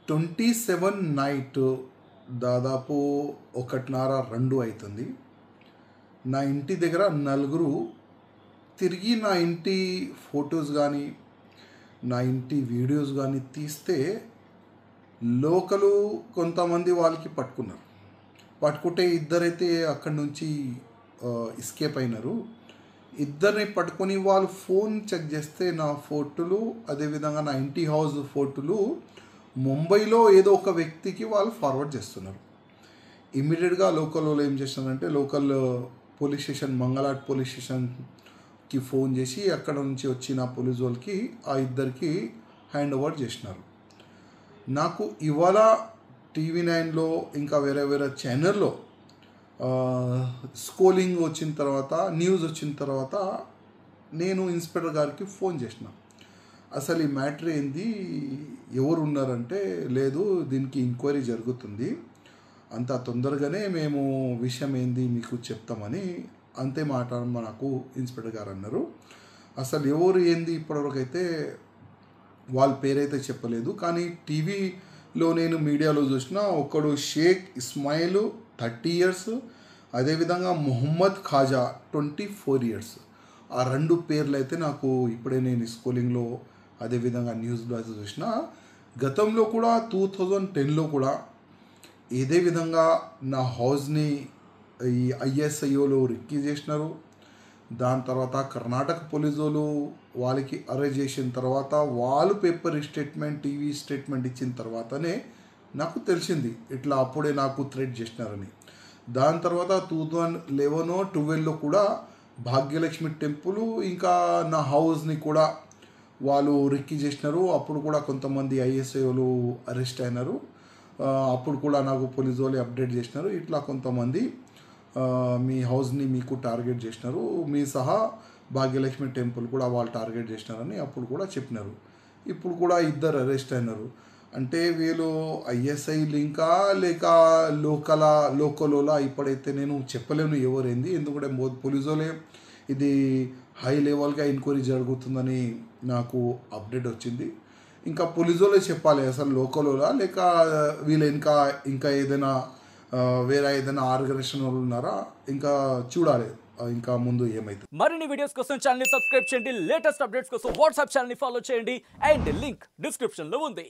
27 night దాదాపు 1:30-2 అవుతుంది. నా ఇంటి దగ్గర నలుగురు తిరిగి నా ఇంటి ఫొటోస్ కానీ నా ఇంటి వీడియోస్ కానీ తీస్తే లోకలు కొంతమంది వాళ్ళకి పట్టుకుంటే ఇద్దరైతే అక్కడి నుంచి ఎస్కేప్ అయినారు. ఇద్దరిని పట్టుకొని వాళ్ళు ఫోన్ చెక్ చేస్తే నా ఫోటోలు అదేవిధంగా నా ఇంటి హౌస్ ఫోటోలు ముంబైలో ఏదో ఒక వ్యక్తికి వాళ్ళు ఫార్వర్డ్ చేస్తున్నారు. ఇమ్మీడియట్గా లోకల్ వాళ్ళు ఏం చేస్తున్నారంటే local police station Mangalhat police స్టేషన్కి ఫోన్ చేసి అక్కడ నుంచి వచ్చిన పోలీస్ వాళ్ళకి ఆ ఇద్దరికి హ్యాండ్ ఓవర్ చేసినారు. నాకు ఇవాళ TV9లో ఇంకా వేరే వేరే ఛానల్లో స్కోలింగ్ వచ్చిన తర్వాత న్యూస్ వచ్చిన తర్వాత నేను ఇన్స్పెక్టర్ గారికి ఫోన్ చేసిన. అసలు ఈ మ్యాటర్ ఏంది, ఎవరు ఉన్నారంటే లేదు దీనికి ఎంక్వైరీ జరుగుతుంది, అంత తొందరగానే మేము విషయం ఏంది మీకు చెప్తామని అంతే మాట నాకు ఇన్స్పెక్టర్ గారు అన్నారు. అసలు ఎవరు ఏంది ఇప్పటివరకు అయితే వాళ్ళ పేరైతే చెప్పలేదు. కానీ టీవీలో నేను మీడియాలో చూసిన ఒకడు షేక్ ఇస్మాయిల్ 30 years, అదేవిధంగా మొహమ్మద్ ఖాజా 24 years. ఆ 2 పేర్లు అయితే నాకు ఇప్పుడే నేను స్కూలింగ్లో అదేవిధంగా న్యూస్లో అయితే చూసిన. గతంలో కూడా 2010లో కూడా ఇదే విధంగా నా హౌస్ని ఈ ISIOలో రిక్కీ చేసినారు. దాని తర్వాత కర్ణాటక పోలీసు వాళ్ళు వాళ్ళకి అరెస్ట్ చేసిన తర్వాత వాళ్ళు పేపర్ స్టేట్మెంట్ టీవీ స్టేట్మెంట్ ఇచ్చిన తర్వాతనే నాకు తెలిసింది ఇట్లా అప్పుడే నాకు థ్రెట్ చేసినారని. దాని తర్వాత 2011-12లో కూడా భాగ్యలక్ష్మి టెంపుల్ ఇంకా నా హౌస్ని కూడా వాళ్ళు రిక్కీ చేసినారు. అప్పుడు కూడా కొంతమంది ISIOలు అరెస్ట్ అయినారు. అప్పుడు కూడా నాకు పోలీసు వాళ్ళు అప్డేట్ చేసినారు, ఇట్లా కొంతమంది మీ హౌస్ని మీకు టార్గెట్ చేసినారు, మీ సహా భాగ్యలక్ష్మి టెంపుల్ కూడా వాళ్ళు టార్గెట్ చేసినారని అప్పుడు కూడా చెప్పినారు. ఇప్పుడు కూడా ఇద్దరు అరెస్ట్ అయినారు. అంటే వీళ్ళు ISI లింకా లేక లోకలోలా ఇప్పుడైతే నేను చెప్పలేను ఎవరైంది, ఎందుకంటే పోలీసు వాళ్ళే ఇది హై లెవెల్గా ఎంక్వైరీ జరుగుతుందని నాకు అప్డేట్ వచ్చింది. ఇంకా పోలీసు వాళ్ళే చెప్పాలి అసలు లోకలోలా లేక వీళ్ళు ఇంకా ఏదైనా వేరే ఏదైనా ఆర్గనైజేషన్ వాళ్ళు ఉన్నారా, ఇంకా చూడాలి ఇంకా ముందు ఏమైతుంది. మరిన్ని వీడియోస్ కోసం ఛానల్ ని సబ్స్క్రైబ్ చేయండి, లేటెస్ట్ అప్డేట్స్ కోసం వాట్సాప్ ఛానల్ ని ఫాలో చేయండి అండ్ లింక్ డిస్క్రిప్షన్ లో ఉంది.